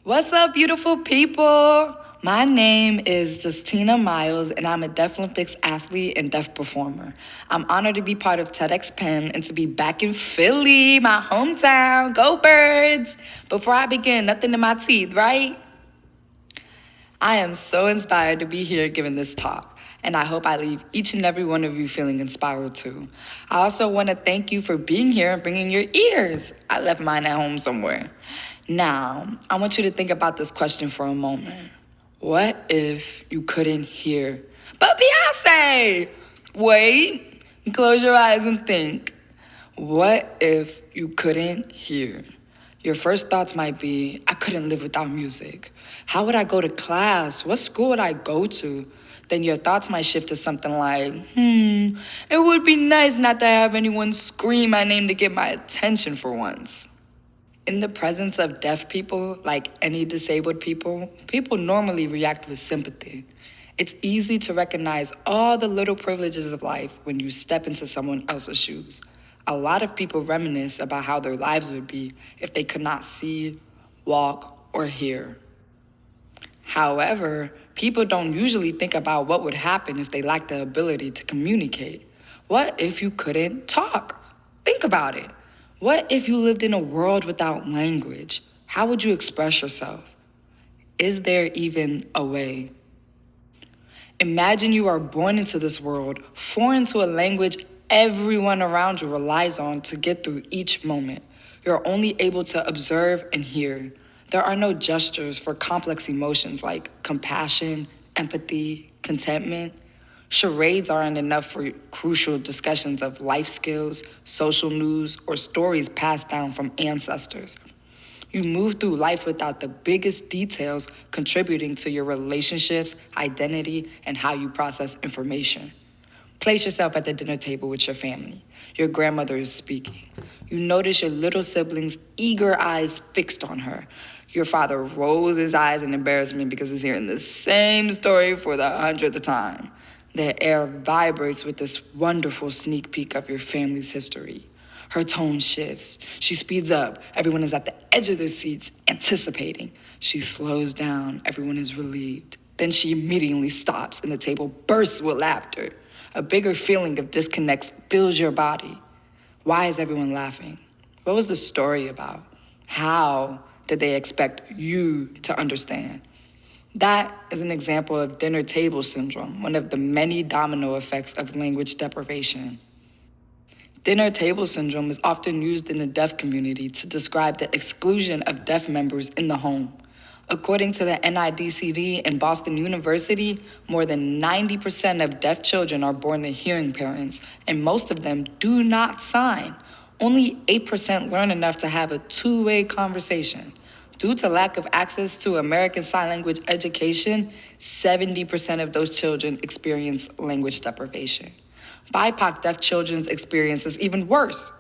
What's up, beautiful people? My name is Justina Miles, and I'm a Deaf Olympics athlete and deaf performer. I'm honored to be part of TEDx Penn and to be back in Philly, my hometown. Go Birds! Before I begin, nothing in my teeth, right? I am so inspired to be here giving this talk, and I hope I leave each and every one of you feeling inspired too. I also want to thank you for being here and bringing your ears. I left mine at home somewhere. Now, I want you to think about this question for a moment. What if you couldn't hear? But Beyonce! Wait, close your eyes and think. What if you couldn't hear? Your first thoughts might be, I couldn't live without music. How would I go to class? What school would I go to? Then your thoughts might shift to something like, it would be nice not to have anyone scream my name to get my attention for once. In the presence of deaf people, like any disabled people, people normally react with sympathy. It's easy to recognize all the little privileges of life when you step into someone else's shoes. A lot of people reminisce about how their lives would be if they could not see, walk, or hear. However, people don't usually think about what would happen if they lacked the ability to communicate. What if you couldn't talk? Think about it. What if you lived in a world without language? How would you express yourself? Is there even a way? Imagine you are born into this world, foreign to a language everyone around you relies on to get through each moment. You're only able to observe and hear. There are no gestures for complex emotions like compassion, empathy, contentment. Charades aren't enough for crucial discussions of life skills, social news, or stories passed down from ancestors. You move through life without the biggest details contributing to your relationships, identity, and how you process information. Place yourself at the dinner table with your family. Your grandmother is speaking. You notice your little sibling's eager eyes fixed on her. Your father rolls his eyes in embarrassment because he's hearing the same story for the 100th time. The air vibrates with this wonderful sneak peek of your family's history. Her tone shifts. She speeds up. Everyone is at the edge of their seats, anticipating. She slows down. Everyone is relieved. Then she immediately stops, and the table bursts with laughter. A bigger feeling of disconnect fills your body. Why is everyone laughing? What was the story about? How did they expect you to understand? That is an example of dinner table syndrome, one of the many domino effects of language deprivation. Dinner table syndrome is often used in the deaf community to describe the exclusion of deaf members in the home. According to the NIDCD and Boston University, more than 90% of deaf children are born to hearing parents, and most of them do not sign. Only 8% learn enough to have a two-way conversation. Due to lack of access to American Sign Language education, 70% of those children experience language deprivation. BIPOC deaf children's experience is even worse.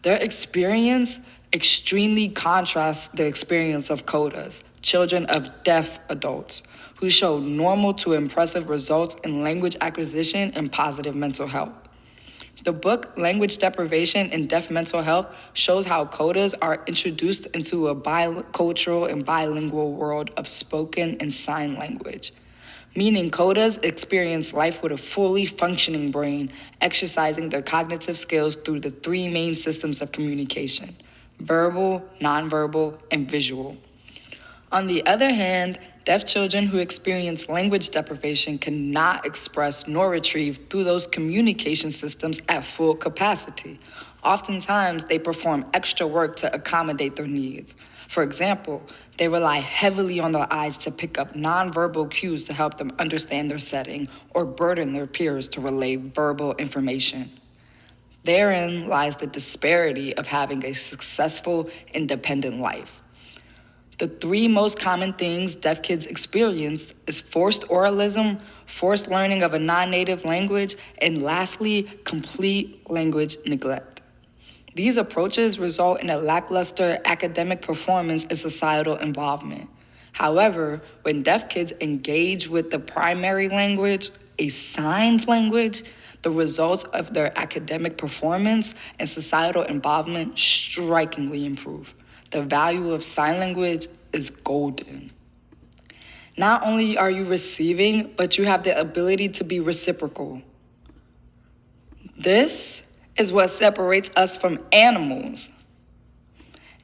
Their experience extremely contrasts the experience of CODAs, children of deaf adults, who show normal to impressive results in language acquisition and positive mental health. The book, Language Deprivation and Deaf Mental Health, shows how CODAs are introduced into a bicultural and bilingual world of spoken and sign language. Meaning CODAs experience life with a fully functioning brain, exercising their cognitive skills through the three main systems of communication: verbal, nonverbal, and visual. On the other hand, deaf children who experience language deprivation cannot express nor retrieve through those communication systems at full capacity. Oftentimes, they perform extra work to accommodate their needs. For example, they rely heavily on their eyes to pick up nonverbal cues to help them understand their setting or burden their peers to relay verbal information. Therein lies the disparity of having a successful, independent life. The three most common things deaf kids experience is forced oralism, forced learning of a non-native language, and lastly, complete language neglect. These approaches result in a lackluster academic performance and societal involvement. However, when deaf kids engage with the primary language, a signed language, the results of their academic performance and societal involvement strikingly improve. The value of sign language is golden. Not only are you receiving, but you have the ability to be reciprocal. This is what separates us from animals.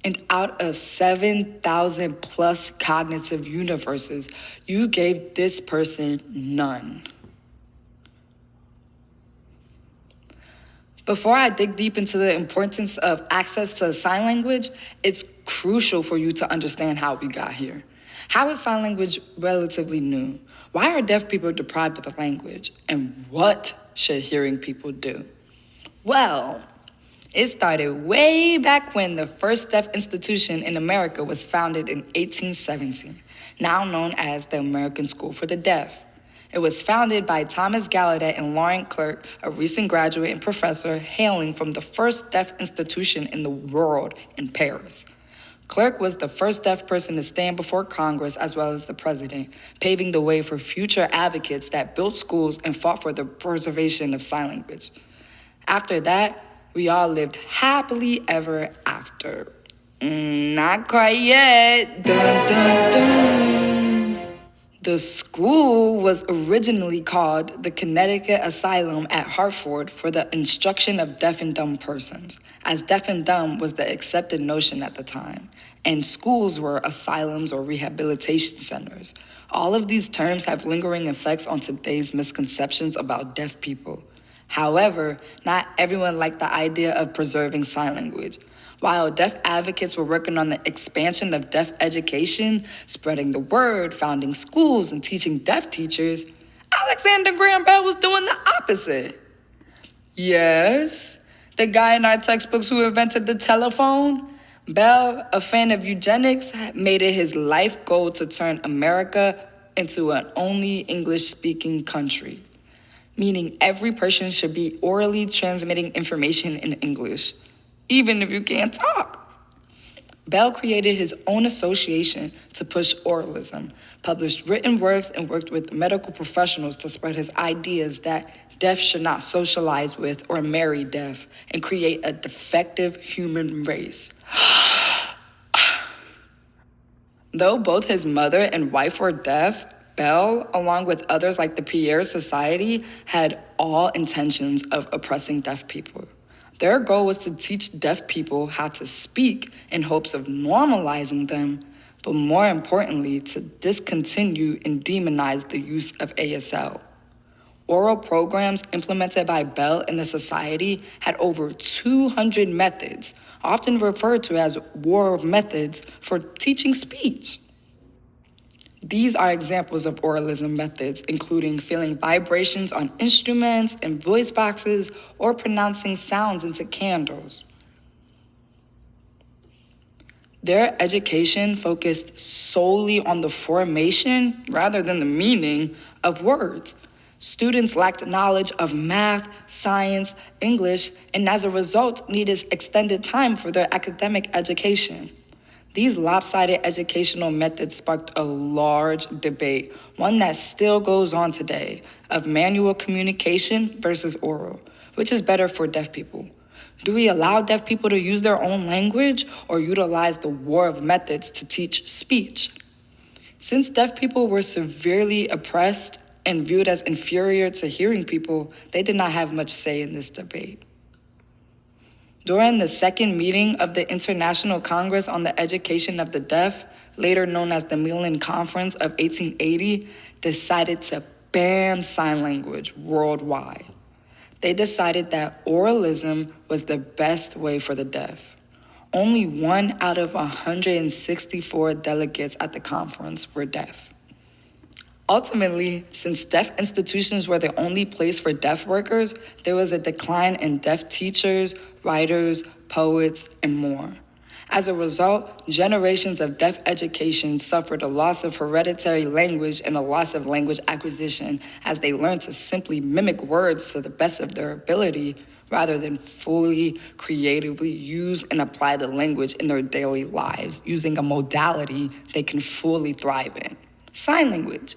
And out of 7,000 plus cognitive universes, you gave this person none. Before I dig deep into the importance of access to sign language, it's crucial for you to understand how we got here. How is sign language relatively new? Why are deaf people deprived of a language? And what should hearing people do? Well, it started way back when the first deaf institution in America was founded in 1817, now known as the American School for the Deaf. It was founded by Thomas Gallaudet and Laurent Clerc, a recent graduate and professor hailing from the first deaf institution in the world in Paris. Clerc was the first deaf person to stand before Congress as well as the president, paving the way for future advocates that built schools and fought for the preservation of sign language. After that, we all lived happily ever after. Not quite yet. Dun, dun, dun. The school was originally called the Connecticut Asylum at Hartford for the instruction of deaf and dumb persons, as deaf and dumb was the accepted notion at the time, and schools were asylums or rehabilitation centers. All of these terms have lingering effects on today's misconceptions about deaf people. However, not everyone liked the idea of preserving sign language. While deaf advocates were working on the expansion of deaf education, spreading the word, founding schools, and teaching deaf teachers, Alexander Graham Bell was doing the opposite. Yes, the guy in our textbooks who invented the telephone, Bell, a fan of eugenics, made it his life goal to turn America into an only English-speaking country, meaning every person should be orally transmitting information in English, even if you can't talk. Bell created his own association to push oralism, published written works, and worked with medical professionals to spread his ideas that deaf should not socialize with or marry deaf and create a defective human race. Though both his mother and wife were deaf, Bell, along with others like the Pierre Society, had all intentions of oppressing deaf people. Their goal was to teach deaf people how to speak in hopes of normalizing them, but more importantly, to discontinue and demonize the use of ASL. Oral programs implemented by Bell and the Society had over 200 methods, often referred to as war of methods, for teaching speech. These are examples of oralism methods, including feeling vibrations on instruments and voice boxes or pronouncing sounds into candles. Their education focused solely on the formation rather than the meaning of words. Students lacked knowledge of math, science, English, and as a result needed extended time for their academic education. These lopsided educational methods sparked a large debate, one that still goes on today, of manual communication versus oral. Which is better for deaf people? Do we allow deaf people to use their own language or utilize the war of methods to teach speech? Since deaf people were severely oppressed and viewed as inferior to hearing people, they did not have much say in this debate. During the second meeting of the International Congress on the Education of the Deaf, later known as the Milan Conference of 1880, decided to ban sign language worldwide. They decided that oralism was the best way for the deaf. Only 1 out of 164 delegates at the conference were deaf. Ultimately, since deaf institutions were the only place for deaf workers, there was a decline in deaf teachers, writers, poets, and more. As a result, generations of deaf education suffered a loss of hereditary language and a loss of language acquisition as they learned to simply mimic words to the best of their ability rather than fully creatively use and apply the language in their daily lives using a modality they can fully thrive in: sign language.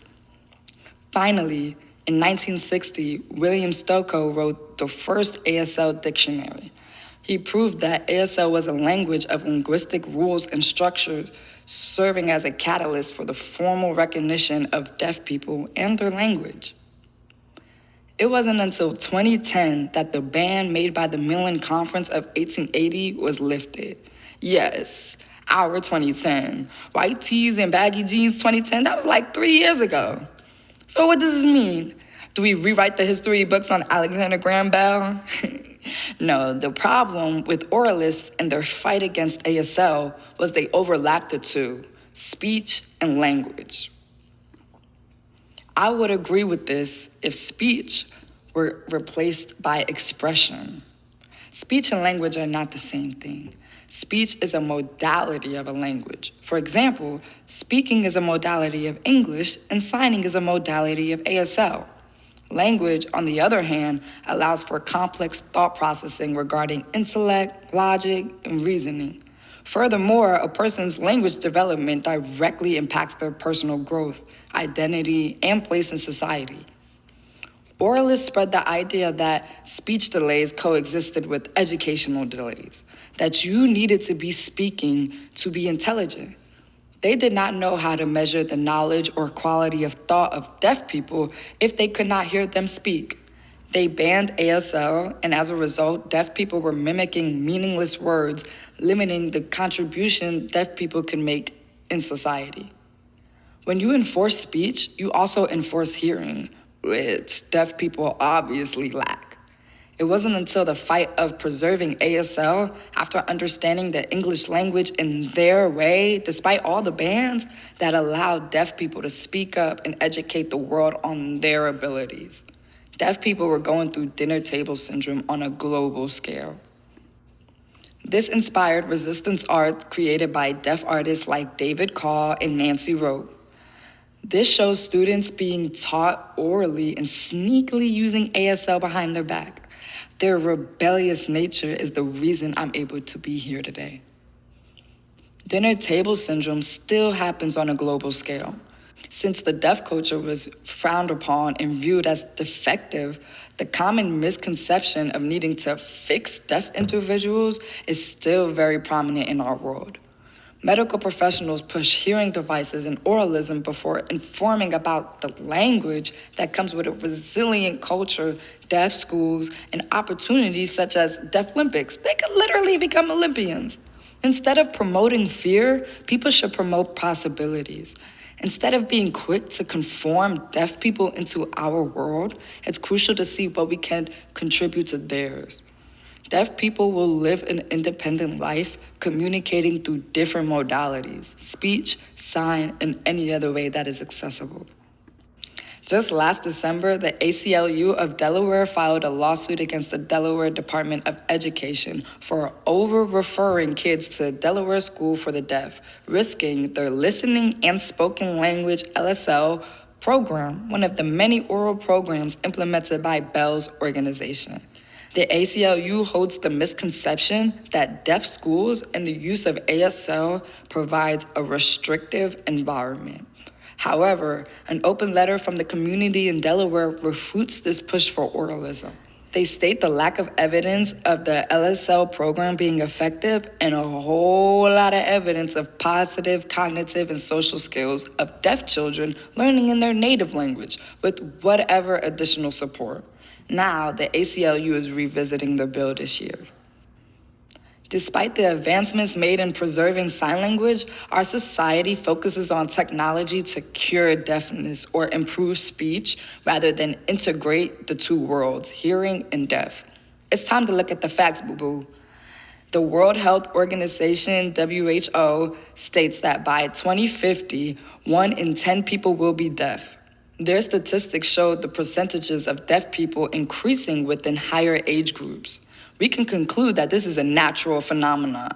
Finally, in 1960, William Stokoe wrote the first ASL dictionary. He proved that ASL was a language of linguistic rules and structures serving as a catalyst for the formal recognition of deaf people and their language. It wasn't until 2010 that the ban made by the Milan Conference of 1880 was lifted. Yes, our 2010. White tees and baggy jeans 2010, that was like 3 years ago. So what does this mean? Do we rewrite the history books on Alexander Graham Bell? No, the problem with oralists and their fight against ASL was they overlapped the two, speech and language. I would agree with this if speech were replaced by expression. Speech and language are not the same thing. Speech is a modality of a language. For example, speaking is a modality of English and signing is a modality of ASL. Language, on the other hand, allows for complex thought processing regarding intellect, logic, and reasoning. Furthermore, a person's language development directly impacts their personal growth, identity, and place in society. Oralists spread the idea that speech delays coexisted with educational delays, that you needed to be speaking to be intelligent. They did not know how to measure the knowledge or quality of thought of deaf people if they could not hear them speak. They banned ASL, and as a result, deaf people were mimicking meaningless words, limiting the contribution deaf people can make in society. When you enforce speech, you also enforce hearing, which deaf people obviously lack. It wasn't until the fight of preserving ASL, after understanding the English language in their way, despite all the bans, that allowed deaf people to speak up and educate the world on their abilities. Deaf people were going through dinner table syndrome on a global scale. This inspired resistance art created by deaf artists like David Call and Nancy Rowe. This shows students being taught orally and sneakily using ASL behind their back. Their rebellious nature is the reason I'm able to be here today. Dinner table syndrome still happens on a global scale. Since the deaf culture was frowned upon and viewed as defective, the common misconception of needing to fix deaf individuals is still very prominent in our world. Medical professionals push hearing devices and oralism before informing about the language that comes with a resilient culture, deaf schools, and opportunities such as Deaf Olympics. They could literally become Olympians. Instead of promoting fear, people should promote possibilities. Instead of being quick to conform deaf people into our world, it's crucial to see what we can contribute to theirs. Deaf people will live an independent life, communicating through different modalities, speech, sign, and any other way that is accessible. Just last December, the ACLU of Delaware filed a lawsuit against the Delaware Department of Education for over-referring kids to the Delaware School for the Deaf, risking their listening and spoken language LSL program, one of the many oral programs implemented by Bell's organization. The ACLU holds the misconception that deaf schools and the use of ASL provides a restrictive environment. However, an open letter from the community in Delaware refutes this push for oralism. They state the lack of evidence of the LSL program being effective and a whole lot of evidence of positive cognitive and social skills of deaf children learning in their native language with whatever additional support. Now, the ACLU is revisiting the bill this year. Despite the advancements made in preserving sign language, our society focuses on technology to cure deafness or improve speech rather than integrate the two worlds, hearing and deaf. It's time to look at the facts, boo-boo. The World Health Organization, WHO, states that by 2050, 1 in 10 people will be deaf. Their statistics show the percentages of deaf people increasing within higher age groups. We can conclude that this is a natural phenomenon.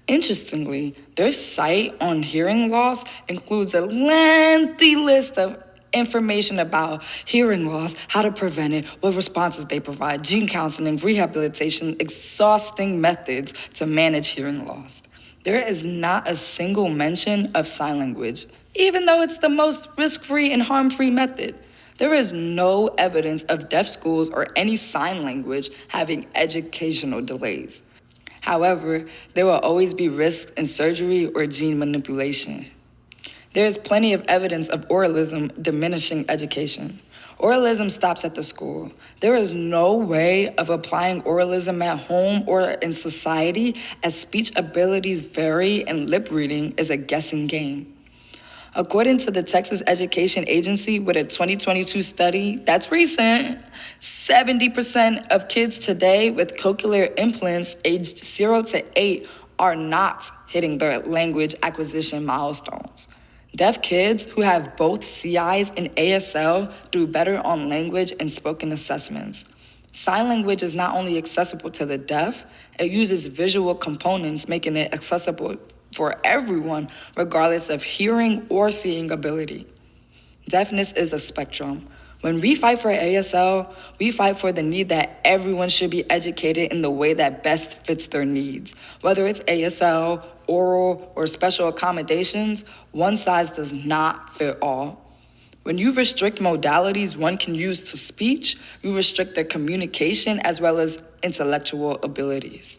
Interestingly, their site on hearing loss includes a lengthy list of information about hearing loss, how to prevent it, what responses they provide, gene counseling, rehabilitation, exhausting methods to manage hearing loss. There is not a single mention of sign language, even though it's the most risk-free and harm-free method. There is no evidence of deaf schools or any sign language having educational delays. However, there will always be risks in surgery or gene manipulation. There is plenty of evidence of oralism diminishing education. Oralism stops at the school. There is no way of applying oralism at home or in society, as speech abilities vary and lip reading is a guessing game. According to the Texas Education Agency, with a 2022 study that's recent, 70% of kids today with cochlear implants aged 0 to 8 are not hitting their language acquisition milestones. Deaf kids who have both CIs and ASL do better on language and spoken assessments. Sign language is not only accessible to the deaf, it uses visual components, making it accessible for everyone, regardless of hearing or seeing ability. Deafness is a spectrum. When we fight for ASL, we fight for the need that everyone should be educated in the way that best fits their needs. Whether it's ASL, oral, or special accommodations, one size does not fit all. When you restrict modalities one can use to speech, you restrict their communication as well as intellectual abilities.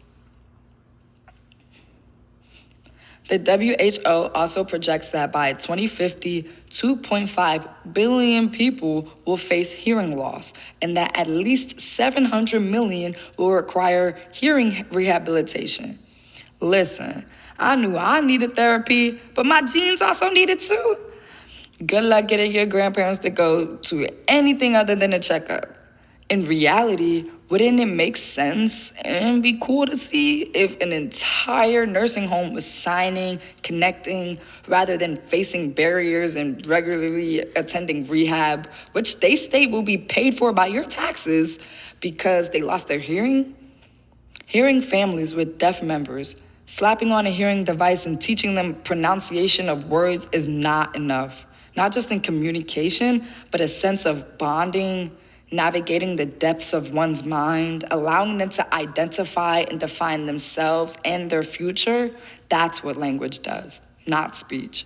The WHO also projects that by 2050, 2.5 billion people will face hearing loss, and that at least 700 million will require hearing rehabilitation. Listen, I knew I needed therapy, but my genes also needed too. Good luck getting your grandparents to go to anything other than a checkup. In reality, wouldn't it make sense and be cool to see if an entire nursing home was signing, connecting, rather than facing barriers and regularly attending rehab, which they state will be paid for by your taxes because they lost their hearing? Hearing families with deaf members, slapping on a hearing device and teaching them pronunciation of words is not enough. Not just in communication, but a sense of bonding, navigating the depths of one's mind, allowing them to identify and define themselves and their future. That's what language does, not speech.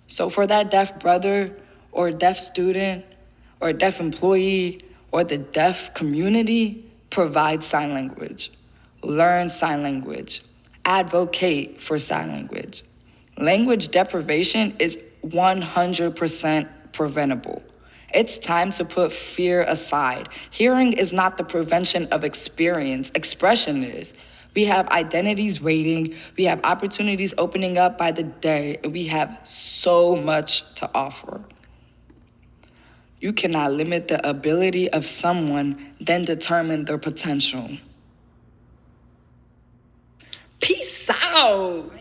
So for that deaf brother or deaf student or deaf employee or the deaf community, provide sign language. Learn sign language. Advocate for sign language. Language deprivation is 100% preventable. It's time to put fear aside. Hearing is not the prevention of experience. Expression is. We have identities waiting. We have opportunities opening up by the day. And we have so much to offer. You cannot limit the ability of someone, then determine their potential. Peace out.